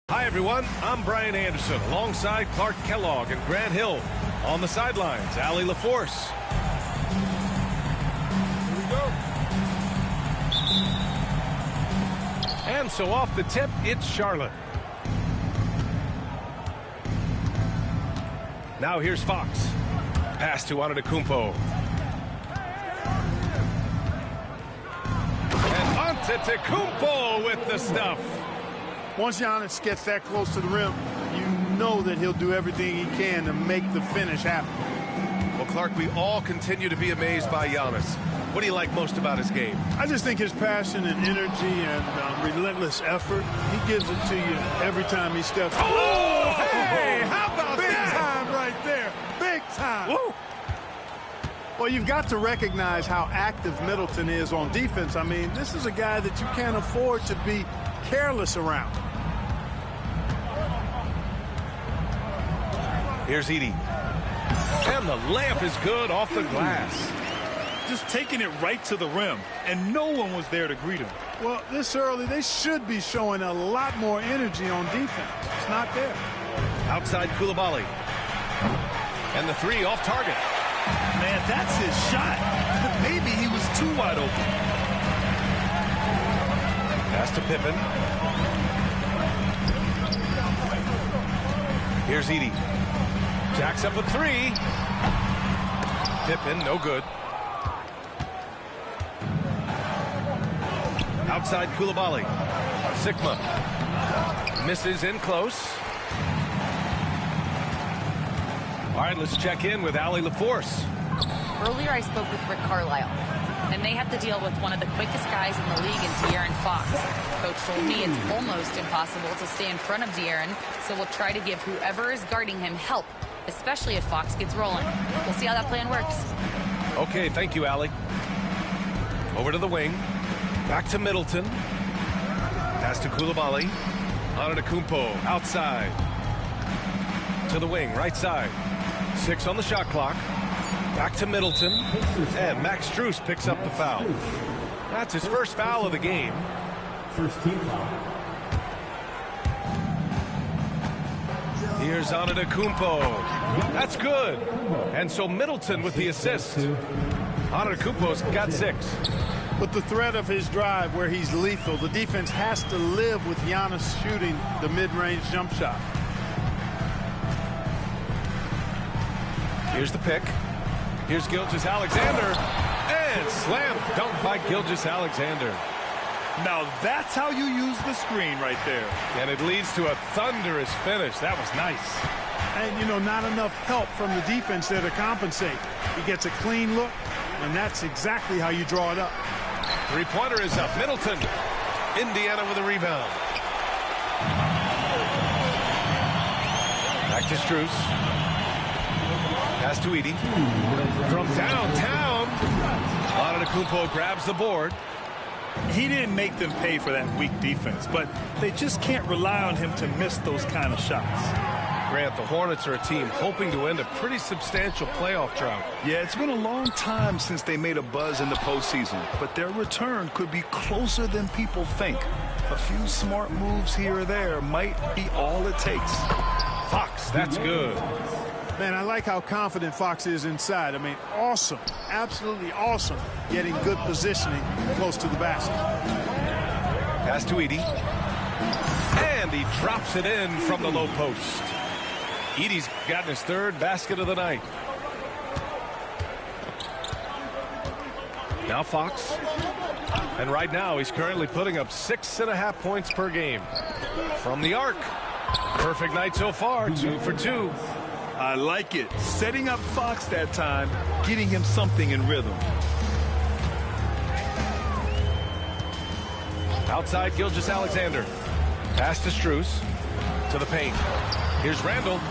Hi, everyone. I'm Brian Anderson alongside Clark Kellogg and Grant Hill. On the sidelines, Allie LaForce. Here we go. And so off the tip, it's Charlotte. Now here's Fox. Pass to Antetokounmpo. And Antetokounmpo with the stuff. Once Giannis gets that close to the rim, you know that he'll do everything he can to make the finish happen. Well, Clark, we all continue to be amazed by Giannis. What do you like most about his game? I just think his passion and energy and relentless effort, he gives it to you every time he steps. Oh, hey, how about Big that? time right there. Big time. Woo. Well, you've got to recognize how active Middleton is on defense. I mean, this is a guy that you can't afford to be careless around. Here's Edey. And the layup is good off the glass. Just taking it right to the rim, and no one was there to greet him. Well, this early, they should be showing a lot more energy on defense. It's not there. Outside Coulibaly. And the three off target. Man, that's his shot. Maybe he was too wide open. Pass to Pippen. Here's Edey. Jacks up a three. Pippen, no good. Outside Coulibaly. Sigma. Misses in close. All right, let's check in with Allie LaForce. Earlier I spoke with Rick Carlisle, and they have to deal with one of the quickest guys in the league in De'Aaron Fox. Coach told me it's almost impossible to stay in front of De'Aaron, so we'll try to give whoever is guarding him help, especially if Fox gets rolling. We'll see how that plan works. Okay, thank you, Allie. Over to the wing. Back to Middleton. Pass to Coulibaly. Antetokounmpo outside. To the wing, right side. 6 on the shot clock. Back to Middleton. And Max Strus picks up the foul. That's his first foul of the game. First team foul. Here's Antetokounmpo. That's good. And so Middleton with the assist. Antetokounmpo's got 6. With the threat of his drive where he's lethal, the defense has to live with Giannis shooting the mid-range jump shot. Here's the pick. Here's Gilgeous-Alexander. And slam dunk by Gilgeous-Alexander. Now that's how you use the screen right there. And it leads to a thunderous finish. That was nice. And, you know, not enough help from the defense there to compensate. He gets a clean look, and that's exactly how you draw it up. Three-pointer is up. Middleton. Indiana with a rebound. Back to Strus. Pass to Edey. From downtown. Antetokounmpo grabs the board. He didn't make them pay for that weak defense, but they just can't rely on him to miss those kind of shots. Grant, the Hornets are a team hoping to end a pretty substantial playoff drought. Yeah, it's been a long time since they made a buzz in the postseason, but their return could be closer than people think. A few smart moves here or there might be all it takes. Fox, that's good. Man, I like how confident Fox is inside. I mean, awesome, absolutely awesome, getting good positioning close to the basket. Pass to Edey. And he drops it in from the low post. Edey's gotten his third basket of the night. Now Fox. And right now he's currently putting up 6.5 points per game. From the arc. Perfect night so far, 2 for 2. I like it. Setting up Fox that time, getting him something in rhythm. Outside Gilgeous-Alexander. Pass to Strus. To the paint. Here's Randall.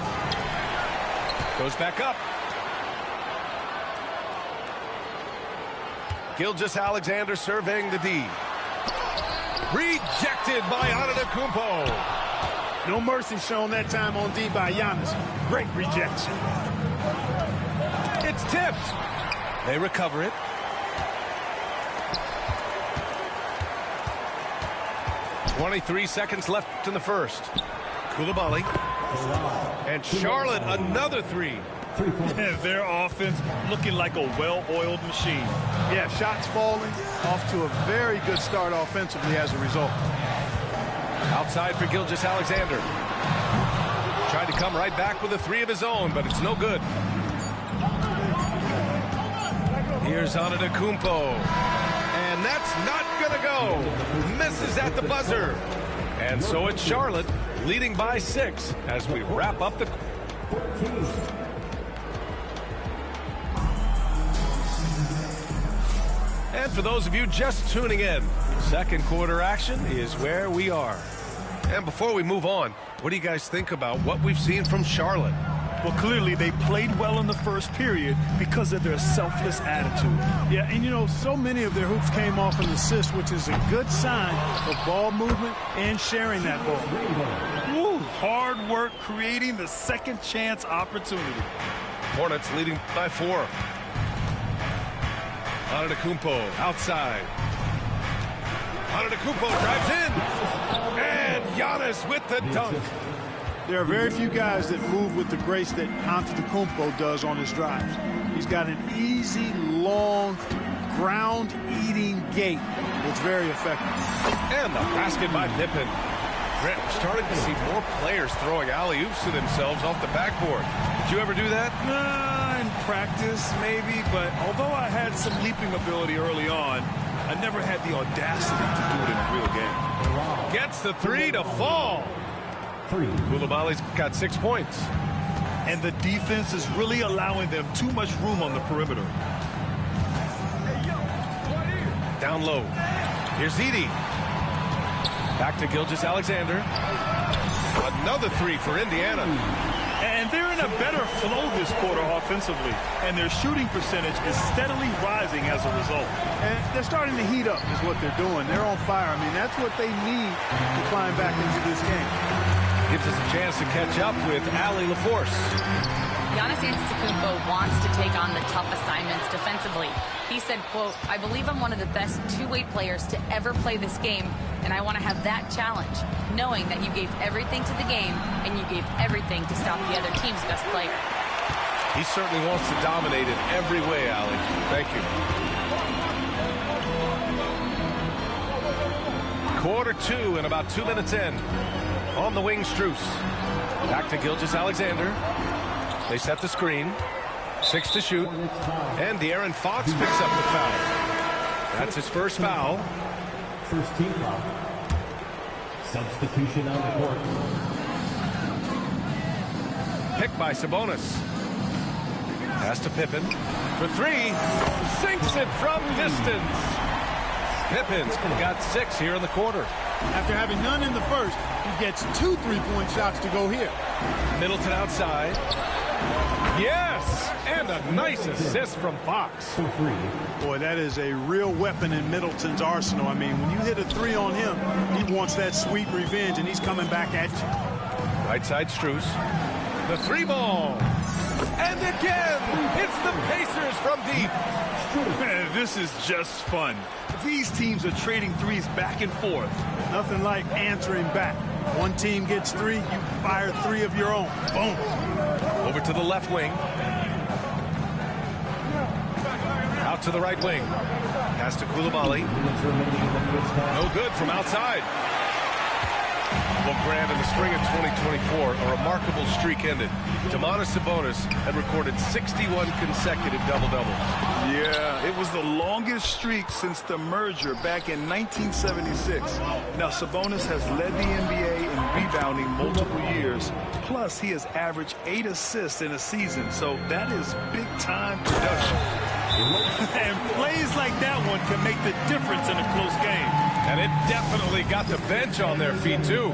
Goes back up. Gilgeous-Alexander surveying the D. Rejected by Antetokounmpo. No mercy shown that time on D by Giannis. Great rejection. It's tipped. They recover it. .23 seconds left in the first. Coulibaly. And Charlotte, another three. Their offense looking like a well-oiled machine. Yeah, shots falling, off to a very good start offensively as a result. Outside for Gilgeous-Alexander. Tried to come right back with a three of his own, but it's no good. Here's Antetokounmpo. And that's not gonna go. Misses at the buzzer. And so it's Charlotte leading by 6 as we wrap up the... And for those of you just tuning in, second quarter action is where we are. And before we move on, what do you guys think about what we've seen from Charlotte? Well, clearly they played well in the first period because of their selfless attitude. Yeah, and you know, so many of their hoops came off an assist, which is a good sign of ball movement and sharing that ball. Woo, hard work creating the second chance opportunity. Hornets leading by 4. Antetokounmpo outside. Antetokounmpo drives in. And Giannis with the dunk. There are very few guys that move with the grace that Antetokounmpo does on his drives. He's got an easy, long, ground-eating gait that's very effective. And the basket by Pippen. Grant, we're starting to see more players throwing alley-oops to themselves off the backboard. Did you ever do that? In practice, maybe, but although I had some leaping ability early on, I never had the audacity to do it in a real game. Gets the three to fall. Coulibaly's got 6 points. And the defense is really allowing them too much room on the perimeter. Down low. Here's Edey. Back to Gilgeous-Alexander. Another three for Indiana. And they're in a better flow this quarter offensively. And their shooting percentage is steadily rising as a result. And they're starting to heat up is what they're doing. They're on fire. I mean, that's what they need to climb back into this game. Gives us a chance to catch up with Allie LaForce. Giannis Antetokounmpo wants to take on the tough assignments defensively. He said, quote, "I believe I'm one of the best two-way players to ever play this game, and I want to have that challenge, knowing that you gave everything to the game and you gave everything to stop the other team's best player." He certainly wants to dominate in every way, Allie. Thank you. Quarter 2 and about 2 minutes in. On the wing, Strus. Back to Gilgeous-Alexander. They set the screen. 6 to shoot. And De'Aaron Fox picks up the foul. That's his first foul. First team foul. Substitution on the court. Picked by Sabonis. Pass to Pippen. For 3. Sinks it from distance. Pippen's got 6 here in the quarter. After having none in the first, he gets 2 3-point shots to go here. Middleton outside. Yes! And a nice assist from Fox. Boy, that is a real weapon in Middleton's arsenal. I mean, when you hit a 3 on him, he wants that sweet revenge, and he's coming back at you. Right side, Strus. The three ball. And again, it's the Pacers from deep. Man, this is just fun. These teams are trading threes back and forth. Nothing like answering back. One team gets three, you fire three of your own. Boom. Over to the left wing. Out to the right wing. Pass to Coulibaly. No good from outside. Well, Grant, in the spring of 2024, a remarkable streak ended. Domantas Sabonis had recorded 61 consecutive double-doubles. Yeah, it was the longest streak since the merger back in 1976. Now, Sabonis has led the NBA in rebounding multiple years. Plus, he has averaged 8 assists in a season, so that is big-time production. And plays like that one can make the difference in a close game. And it definitely got the bench on their feet, too.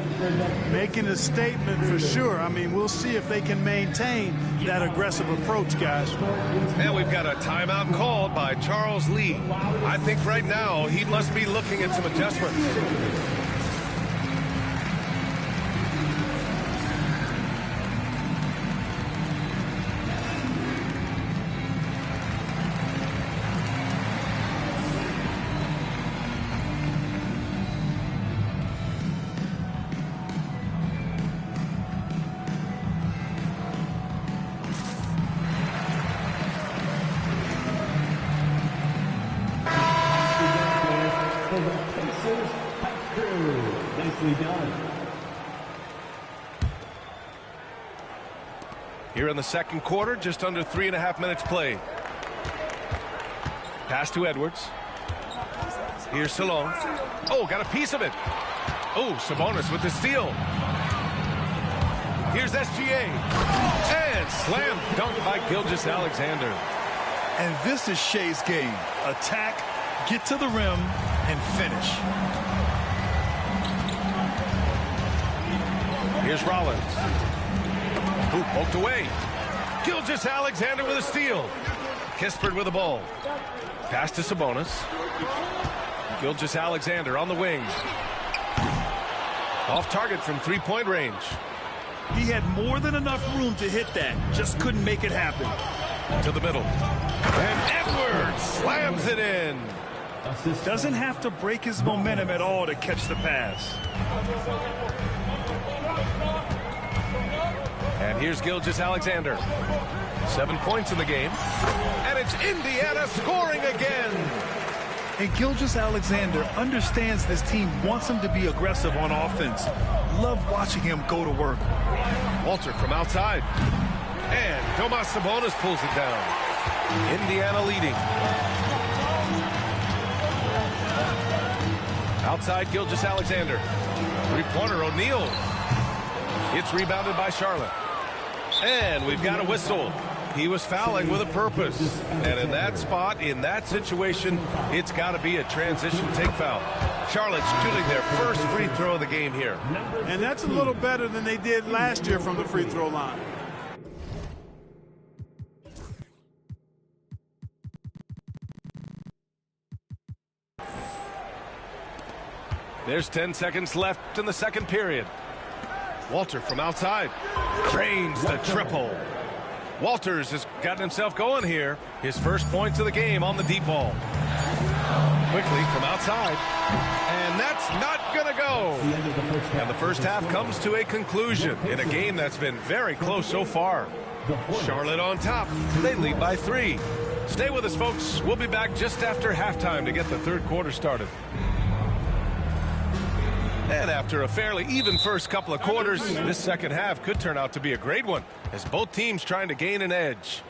Making a statement for sure. I mean, we'll see if they can maintain that aggressive approach, guys. And we've got a timeout called by Charles Lee. I think right now he must be looking at some adjustments. Nicely done. Here in the second quarter, just under 3.5 minutes played. Pass to Edwards. Here's Salon. Oh, got a piece of it. Oh, Sabonis with the steal. Here's SGA. And slam dunk by Gilgeous-Alexander. And this is Shea's game. Attack, get to the rim, and finish. Here's Rollins. Who poked away. Gilgeous-Alexander with a steal. Kispert with the ball. Pass to Sabonis. Gilgeous-Alexander on the wing. Off target from three-point range. He had more than enough room to hit that. Just couldn't make it happen. To the middle. And Edwards slams it in. Doesn't have to break his momentum at all to catch the pass. And here's Gilgeous-Alexander. 7 points in the game. And it's Indiana scoring again. And Gilgeous-Alexander understands this team wants him to be aggressive on offense. Love watching him go to work. Walter from outside. And Domas Sabonis pulls it down. Indiana leading. Outside Gilgeous-Alexander. Three-pointer O'Neal. It's rebounded by Charlotte. And we've got a whistle. He was fouling with a purpose. And in that spot, in that situation, it's got to be a transition take foul. Charlotte's shooting their first free throw of the game here. And that's a little better than they did last year from the free throw line. There's 10 seconds left in the second period. Walter from outside. Drains the triple. Walters has gotten himself going here. His first points of the game on the deep ball. Quickly from outside. And that's not going to go. And the first half comes to a conclusion in a game that's been very close so far. Charlotte on top. They lead by 3. Stay with us, folks. We'll be back just after halftime to get the third quarter started. And after a fairly even first couple of quarters, this second half could turn out to be a great one as both teams trying to gain an edge.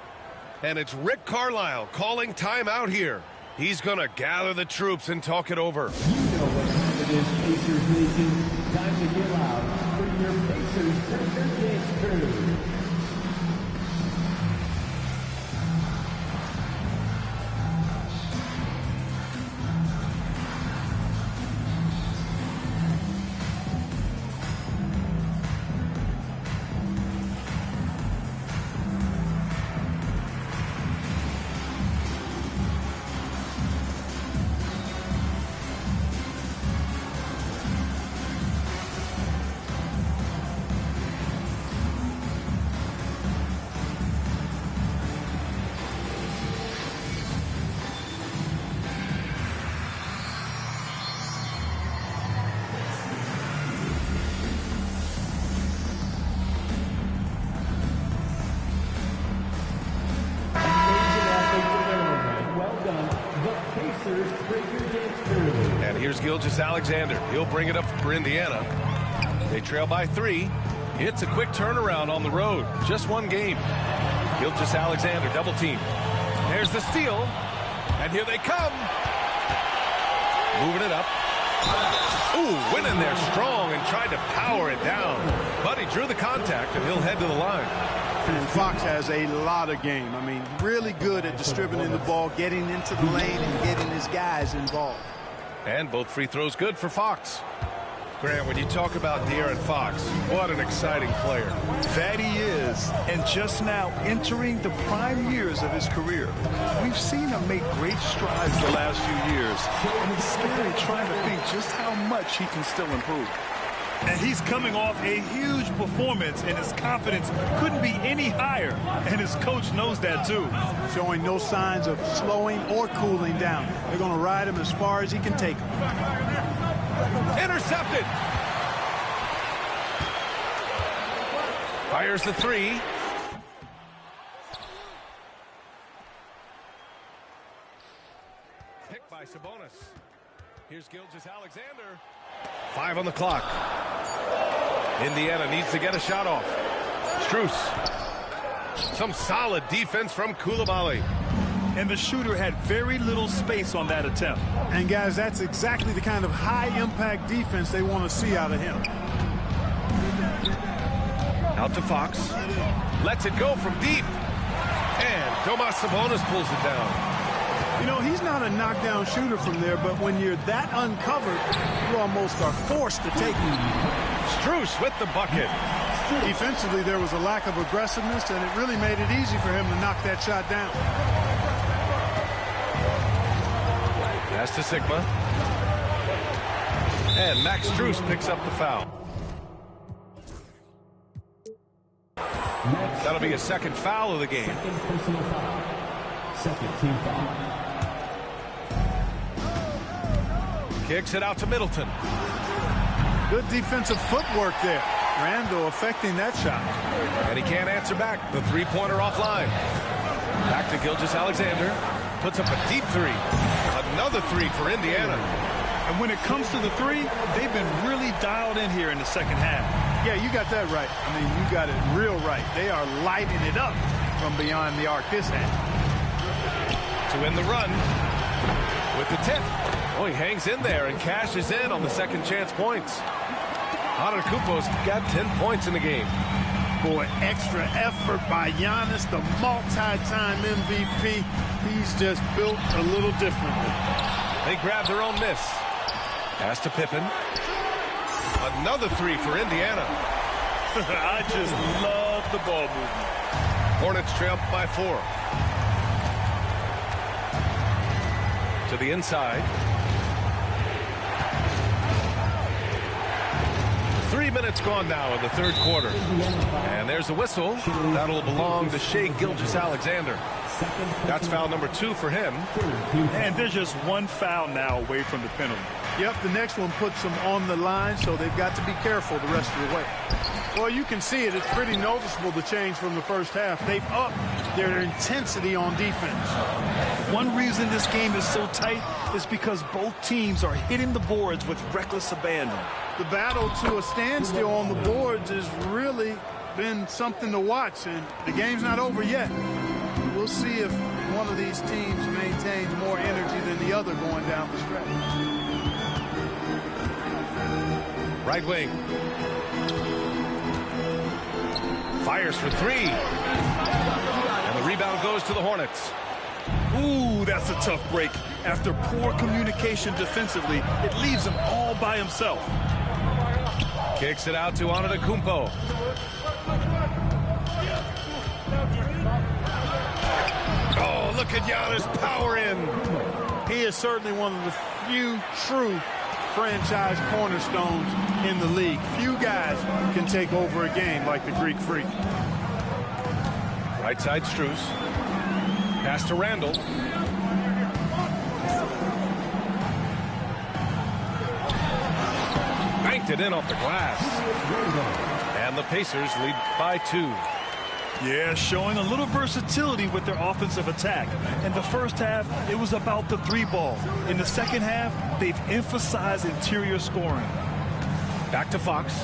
And it's Rick Carlisle calling timeout here. He's going to gather the troops and talk it over. You know what time it is, Pacers Nation. Time to get loud for your Pacers Center Dance Crew. Here's Gilgeous-Alexander. He'll bring it up for Indiana. They trail by 3. It's a quick turnaround on the road. Just one game. Gilgeous-Alexander double team. There's the steal. And here they come. Moving it up. Ooh, went in there strong and tried to power it down. But he drew the contact, and he'll head to the line. And Fox has a lot of game. I mean, really good at distributing the ball, getting into the lane, and getting his guys involved. And both free throws good for Fox. Grant, when you talk about De'Aaron Fox, what an exciting player. That he is, and just now entering the prime years of his career. We've seen him make great strides the last few years, and it's scary trying to think just how much he can still improve. And he's coming off a huge performance, and his confidence couldn't be any higher, and his coach knows that too. Showing no signs of slowing or cooling down. They're going to ride him as far as he can take him. Intercepted. Fires the 3. Picked by Sabonis. Here's Gilgeous-Alexander. 5 on the clock. Indiana needs to get a shot off. Strus. Some solid defense from Coulibaly. And the shooter had very little space on that attempt. And, guys, that's exactly the kind of high-impact defense they want to see out of him. Out to Fox. Lets it go from deep. And Domas Sabonis pulls it down. You know, he's not a knockdown shooter from there, but when you're that uncovered, you almost are forced to take him. Strus with the bucket. Defensively, there was a lack of aggressiveness, and it really made it easy for him to knock that shot down. Pass to Sigma. And Max Strus picks up the foul. That'll be a second foul of the game. Second personal foul. Second team foul. Kicks it out to Middleton. Good defensive footwork there. Randall affecting that shot. And he can't answer back. The three-pointer offline. Back to Gilgeous-Alexander. Puts up a deep 3. Another 3 for Indiana. And when it comes to the 3, they've been really dialed in here in the second half. Yeah, you got that right. I mean, you got it real right. They are lighting it up from beyond the arc this half. To win the run with the tip. Oh, he hangs in there and cashes in on the second chance points. Antetokounmpo's got 10 points in the game. Boy, extra effort by Giannis, the multi-time MVP. He's just built a little differently. They grab their own miss. Pass to Pippen. Another 3 for Indiana. I just love the ball movement. Hornets trail by 4. To the inside. 3 minutes gone now in the third quarter. And there's a whistle. That'll belong to Shai Gilgeous-Alexander. That's foul number 2 for him. And there's just one foul now away from the penalty. Yep, the next one puts them on the line, so they've got to be careful the rest of the way. Well, you can see it. It's pretty noticeable, the change from the first half. They've upped their intensity on defense. One reason this game is so tight is because both teams are hitting the boards with reckless abandon. The battle to a standstill on the boards has really been something to watch, and the game's not over yet. We'll see if one of these teams maintains more energy than the other going down the stretch. Right wing. Fires for 3. And the rebound goes to the Hornets. Ooh, that's a tough break. After poor communication defensively, it leaves him all by himself. Kicks it out to Antetokounmpo. Oh, look at Giannis power in. He is certainly one of the few true franchise cornerstones in the league. Few guys can take over a game like the Greek Freak. Right side Strus. Pass to Randall. Banked it in off the glass. And the Pacers lead by 2. Yeah, showing a little versatility with their offensive attack. In the first half, it was about the 3-ball. In the second half, they've emphasized interior scoring. Back to Fox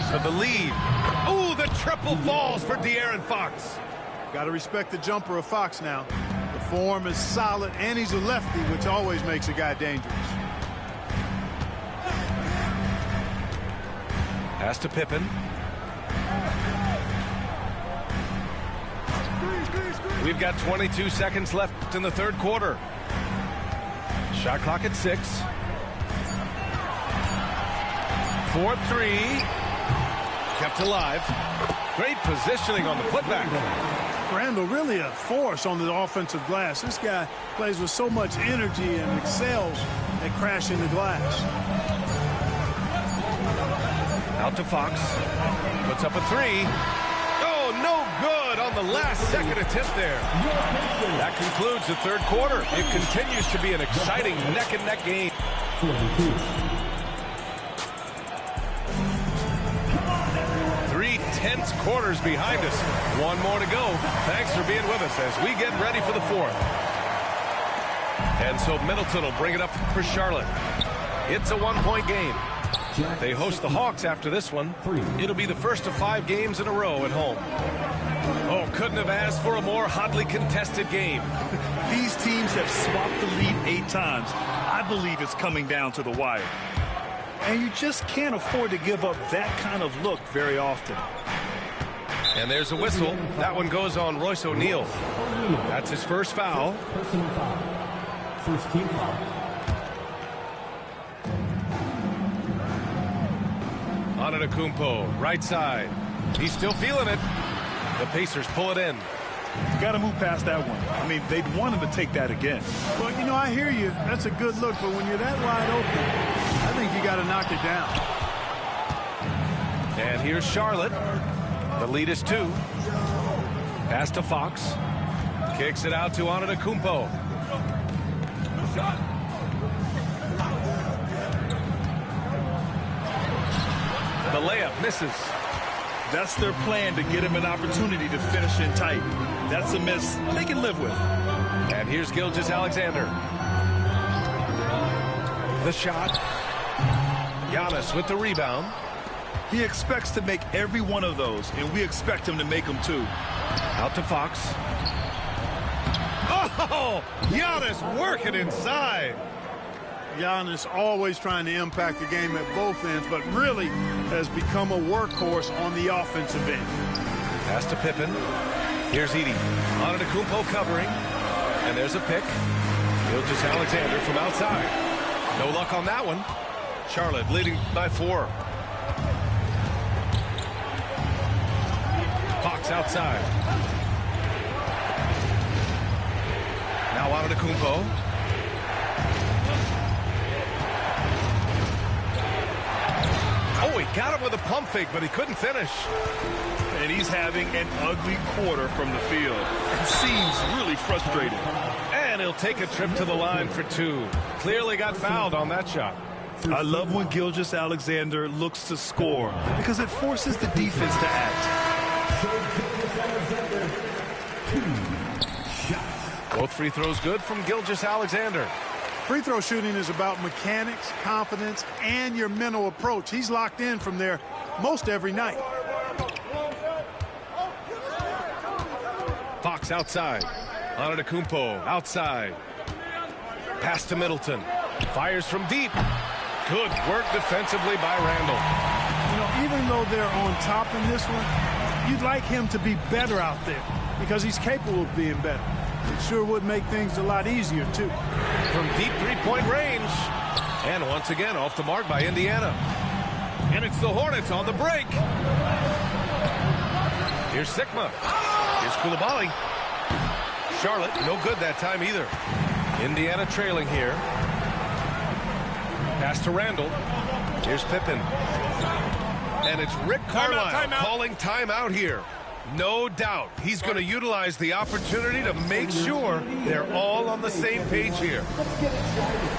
for the lead. Oh, the triple falls for De'Aaron Fox. Got to respect the jumper of Fox now. The form is solid, and he's a lefty, which always makes a guy dangerous. Pass to Pippen. We've got 22 seconds left in the third quarter. Shot clock at 6. 4-3. Kept alive. Great positioning on the putback. Randall really a force on the offensive glass. This guy plays with so much energy and excels at crashing the glass. Out to Fox. Puts up a 3. Oh, no good on the last second attempt there. That concludes the third quarter. It continues to be an exciting neck-and-neck game. 3 tense quarters behind us. One more to go. Thanks for being with us as we get ready for the fourth. And so Middleton will bring it up for Charlotte. It's a 1-point game. They host the Hawks after this one. It'll be the first of 5 games in a row at home. Oh, couldn't have asked for a more hotly contested game. These teams have swapped the lead 8 times. I believe it's coming down to the wire. And you just can't afford to give up that kind of look very often. And there's a whistle. That one goes on Royce O'Neal. That's his first foul. Personal foul. First team foul. Antetokounmpo, right side. He's still feeling it. The Pacers pull it in. You got to move past that one. I mean, they'd want him to take that again. Well, you know, I hear you. That's a good look, but when you're that wide open, I think you got to knock it down. And here's Charlotte. The lead is 2. Pass to Fox. Kicks it out to Antetokounmpo. The layup misses. That's their plan, to get him an opportunity to finish in tight. That's a miss they can live with. And here's Gilgeous-Alexander. The shot. Giannis with the rebound. He expects to make every one of those, and we expect him to make them too. Out to Fox. Oh, Giannis working inside. Giannis always trying to impact the game at both ends, but really has become a workhorse on the offensive end. Pass to Pippen. Here's Edey. Antetokounmpo covering. And there's a pick. Gilgeous-Alexander from outside. No luck on that one. Charlotte leading by 4. Fox outside. Now Antetokounmpo. Oh, he got him with a pump fake, but he couldn't finish. And he's having an ugly quarter from the field. It seems really frustrated. And he'll take a trip to the line for 2. Clearly got fouled on that shot. I love when Gilgeous-Alexander looks to score because it forces the defense to act. Both free throws good from Gilgeous-Alexander. Free throw shooting is about mechanics, confidence, and your mental approach. He's locked in from there most every night. Fox outside. Antetokounmpo outside. Pass to Middleton. Fires from deep. Good work defensively by Randall. You know, even though they're on top in this one, you'd like him to be better out there because he's capable of being better. It sure would make things a lot easier, too. From deep three-point range. And once again, off the mark by Indiana. And it's the Hornets on the break. Here's Sikma. Here's Coulibaly. Charlotte, no good that time either. Indiana trailing here. Pass to Randall. Here's Pippen. And it's Rick Carlisle calling timeout here. No doubt he's going to utilize the opportunity to make sure they're all on the same page here. Let's get excited.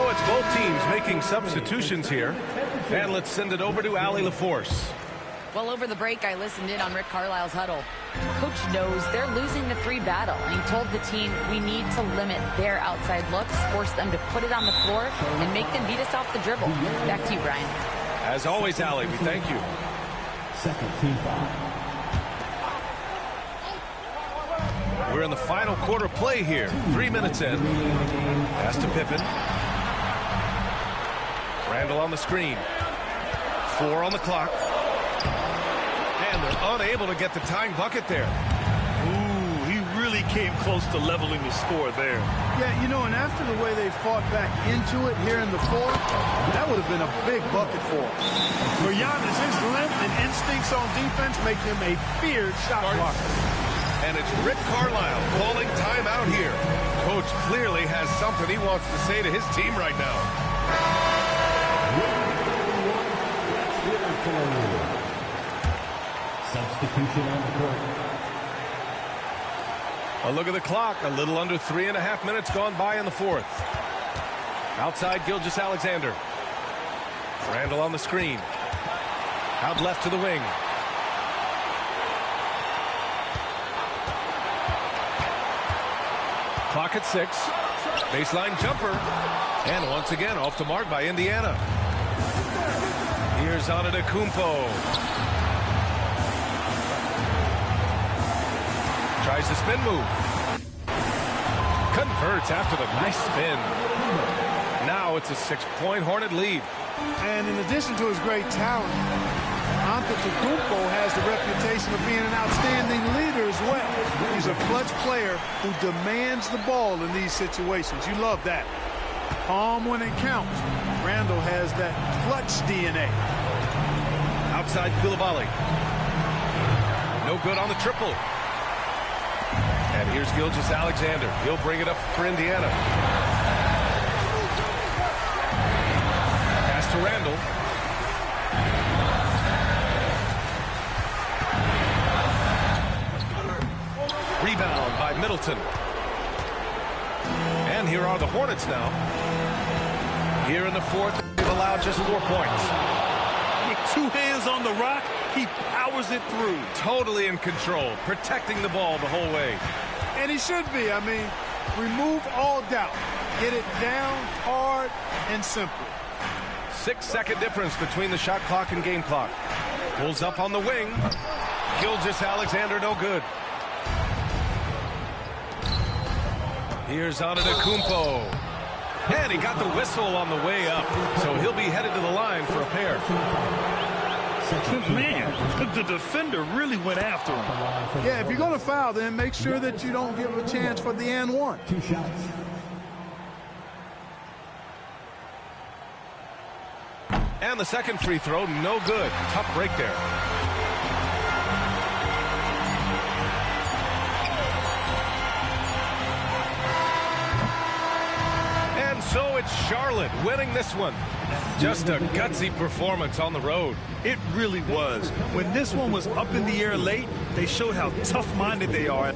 So it's both teams making substitutions here. And let's send it over to Allie LaForce. Well, over the break, I listened in on Rick Carlisle's huddle. Coach knows they're losing the 3 battle, and he told the team, we need to limit their outside looks, force them to put it on the floor, and make them beat us off the dribble. Back to you, Brian. As always, Allie, we thank you. Second team foul. We're in the final quarter play here. 3 minutes in. Pass to Pippen. Randall on the screen. 4 on the clock. And they're unable to get the tying bucket there. Ooh, he really came close to leveling the score there. Yeah, you know, and after the way they fought back into it here in the fourth, that would have been a big bucket for him. For Giannis, his length and instincts on defense make him a feared shot blocker. And it's Rick Carlisle calling timeout here. Coach clearly has something he wants to say to his team right now. Substitution on the court. A look at the clock. A little under 3.5 minutes gone by in the fourth. Outside, Gilgeous-Alexander. Randall on the screen. Out left to the wing. Clock at 6. Baseline jumper. And once again, off the mark by Indiana. Here's Antetokounmpo. Tries the spin move. Converts after the nice spin. Now it's a 6-point Hornet lead. And in addition to his great talent, Antetokounmpo has the reputation of being an outstanding leader as well. He's a clutch player who demands the ball in these situations. You love that. Calm when it counts. Randall has that clutch DNA. Outside Coulibaly. No good on the triple. And here's Gilgeous-Alexander. He'll bring it up for Indiana. Pass to Randall. Rebound by Middleton. And here are the Hornets now. Here in the fourth, they've allowed just 4 points. With 2 hands on the rock, he powers it through. Totally in control, protecting the ball the whole way. And he should be. I mean, remove all doubt. Get it down, hard, and simple. 6-second difference between the shot clock and game clock. Pulls up on the wing. Gilgeous-Alexander, no good. Here's Antetokounmpo. And he got the whistle on the way up. So he'll be headed to the line for a pair. Man, the defender really went after him. Yeah, if you're going to foul, then make sure that you don't give a chance for the and one. 2 shots. And the second free throw, no good. Tough break there. And so it's Charlotte winning this one. Just a gutsy performance on the road. It really was. When this one was up in the air late, they showed how tough-minded they are.